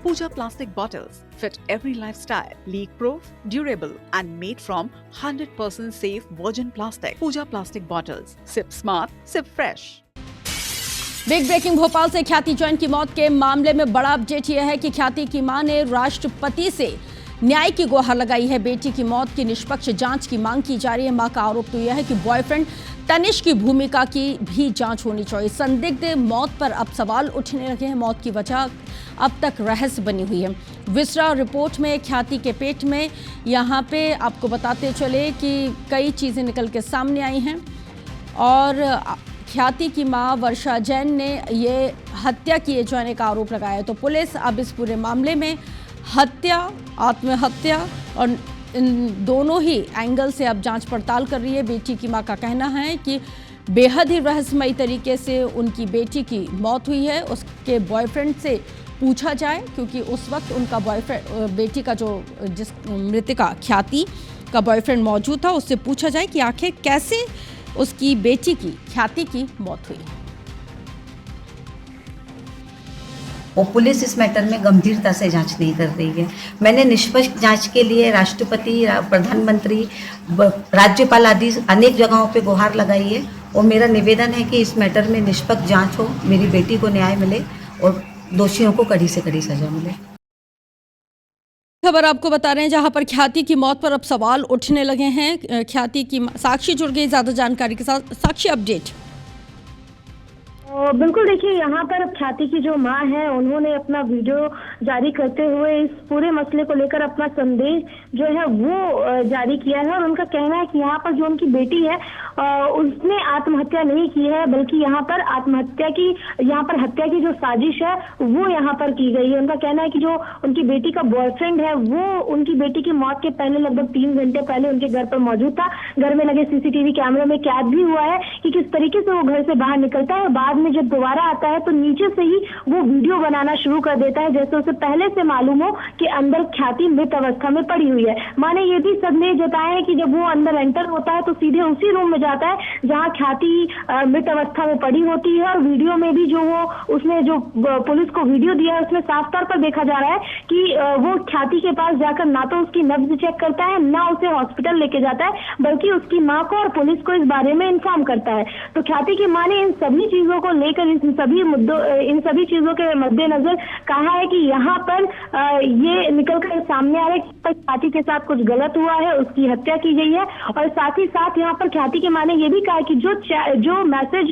Pooja plastic bottles fit every lifestyle, leak-proof, durable and made from 100% safe virgin plastic. Pooja plastic bottles. Sip smart, sip fresh. Big breaking Bhopal से ख्याति जैन की मौत के मामले में बड़ा update यह है कि ख्याति की मां ने राष्ट्रपति से न्याय की गुहार लगाई है। बेटी की मौत की निष्पक्ष जांच की मांग की जा रही है। मां का आरोप तो यह है कि बॉयफ्रेंड तनिष्क की भूमिका की भी जांच होनी चाहिए। संदिग्ध मौत पर अब सवाल उठने लगे हैं। मौत की वजह अब तक रहस्य बनी हुई है। विसरा रिपोर्ट में ख्याति के पेट में, यहाँ पे आपको बताते चले कि कई चीज़ें निकल के सामने आई हैं और ख्याति की मां वर्षा जैन ने ये हत्या किए जाने का आरोप लगाया। तो पुलिस अब इस पूरे मामले में हत्या, आत्महत्या और इन दोनों ही एंगल से अब जांच पड़ताल कर रही है। बेटी की मां का कहना है कि बेहद ही रहस्यमयी तरीके से उनकी बेटी की मौत हुई है। उसके बॉयफ्रेंड से पूछा जाए, क्योंकि उस वक्त उनका बॉयफ्रेंड, बेटी का जो जिस मृतका ख्याति का बॉयफ्रेंड मौजूद था, उससे पूछा जाए कि आखिर कैसे उसकी बेटी की, ख्याति की मौत हुई। वो पुलिस इस मैटर में गंभीरता से जांच नहीं कर रही है। मैंने निष्पक्ष जांच के लिए राष्ट्रपति, प्रधानमंत्री, राज्यपाल आदि अनेक जगहों पे गुहार लगाई है और मेरा निवेदन है कि इस मैटर में निष्पक्ष जांच हो, मेरी बेटी को न्याय मिले और दोषियों को कड़ी से कड़ी सजा मिले। खबर आपको बता रहे हैं जहां पर ख्याति की मौत पर अब सवाल उठने लगे हैं। ख्याति की साक्षी जुड़ गई ज्यादा जानकारी के साथ। साक्षी, अपडेट। बिल्कुल, देखिए यहाँ पर ख्याति की जो माँ है, उन्होंने अपना वीडियो जारी करते हुए इस पूरे मसले को लेकर अपना संदेश जो है वो जारी किया है और उनका कहना है कि यहाँ पर जो उनकी बेटी है उसने आत्महत्या नहीं की है, बल्कि यहाँ पर हत्या की जो साजिश है वो यहाँ पर की गई है। उनका कहना है कि जो उनकी बेटी का बॉयफ्रेंड है वो उनकी बेटी की मौत के पहले लगभग 3 घंटे पहले उनके घर पर मौजूद था। घर में लगे सीसीटीवी कैमरे में कैद भी हुआ है कि किस तरीके से वो घर से बाहर निकलता है। बाद में जब दोबारा आता है तो नीचे से ही वो वीडियो बनाना शुरू कर देता है, जैसे उसे पहले से मालूम हो कि अंदर ख्याति मृत अवस्था में पड़ी हुई है। मां ने ये भी संदेह जताया है कि जब वो अंदर एंटर होता है तो सीधे उसी रूम में जाता है जहां ख्याति मृत अवस्था में पड़ी होती है। और वीडियो में भी जो वो उसने जो पुलिस को वीडियो दिया है उसमें साफ तौर पर देखा जा रहा है कि वो ख्याति के पास जाकर ना तो उसकी नब्ज चेक करता है, ना उसे हॉस्पिटल लेके जाता है, बल्कि उसकी मां को और पुलिस को इस बारे में इन्फॉर्म करता है। तो ख्याति की मां ने इन सभी चीजों को लेकर, इन सभी चीजों के मद्देनजर कहा है कि यहाँ पर ये निकल कर सामने आ रहा है कि ख्याति के साथ कुछ गलत हुआ है, उसकी हत्या की गई है। और साथ ही साथ यहाँ पर ख्याति की मां ने ये भी कहा कि जो मैसेज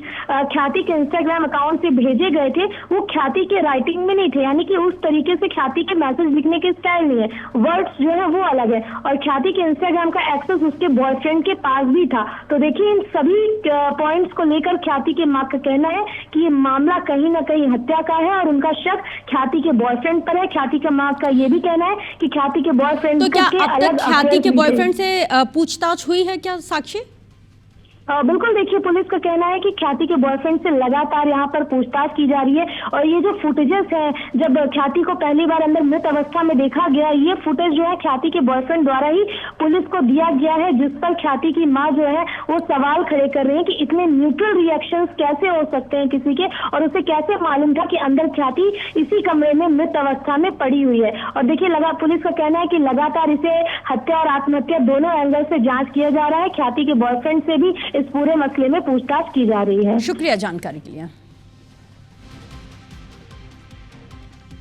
ख्याति के इंस्टाग्राम अकाउंट से भेजे गए थे वो ख्याति के राइटिंग में नहीं थे, यानी कि उस तरीके से ख्याति के मैसेज लिखने के स्टाइल नहीं है, वर्ड्स जो है वो अलग है। और ख्याति के इंस्टाग्राम का एक्सेस उसके बॉयफ्रेंड के पास भी था। तो देखिए, इन सभी पॉइंट्स को लेकर ख्याति के मां का कहना है कि ये मामला कहीं ना कहीं हत्या का है और उनका शक ख्याति के बॉयफ्रेंड पर है। ख्याति के मां का ये भी कहना है कि ख्याति के बॉयफ्रेंड तो क्या अब तक ख्याति के बॉयफ्रेंड से पूछताछ हुई है क्या, साक्षी? बिल्कुल, देखिए, पुलिस का कहना है कि ख्याति के बॉयफ्रेंड से लगातार यहाँ पर पूछताछ की जा रही है। और ये जो फुटेजेस है, जब ख्याति को पहली बार अंदर मृत अवस्था में देखा गया, ये फुटेज जो है ख्याति के बॉयफ्रेंड द्वारा ही पुलिस को दिया गया है, जिस पर ख्याति की मां जो है वो सवाल खड़े कर रही है कि इतने न्यूट्रल रिएक्शंस कैसे हो सकते हैं किसी के, और उसे कैसे मालूम था कि अंदर ख्याति इसी कमरे में मृत अवस्था में पड़ी हुई है। और देखिए, पुलिस का कहना है कि लगातार इसे हत्या और आत्महत्या दोनों एंगल से जांच किया जा रहा है। ख्याति के बॉयफ्रेंड से भी इस पूरे मसले में पूछताछ की जा रही है। शुक्रिया जानकारी के लिए।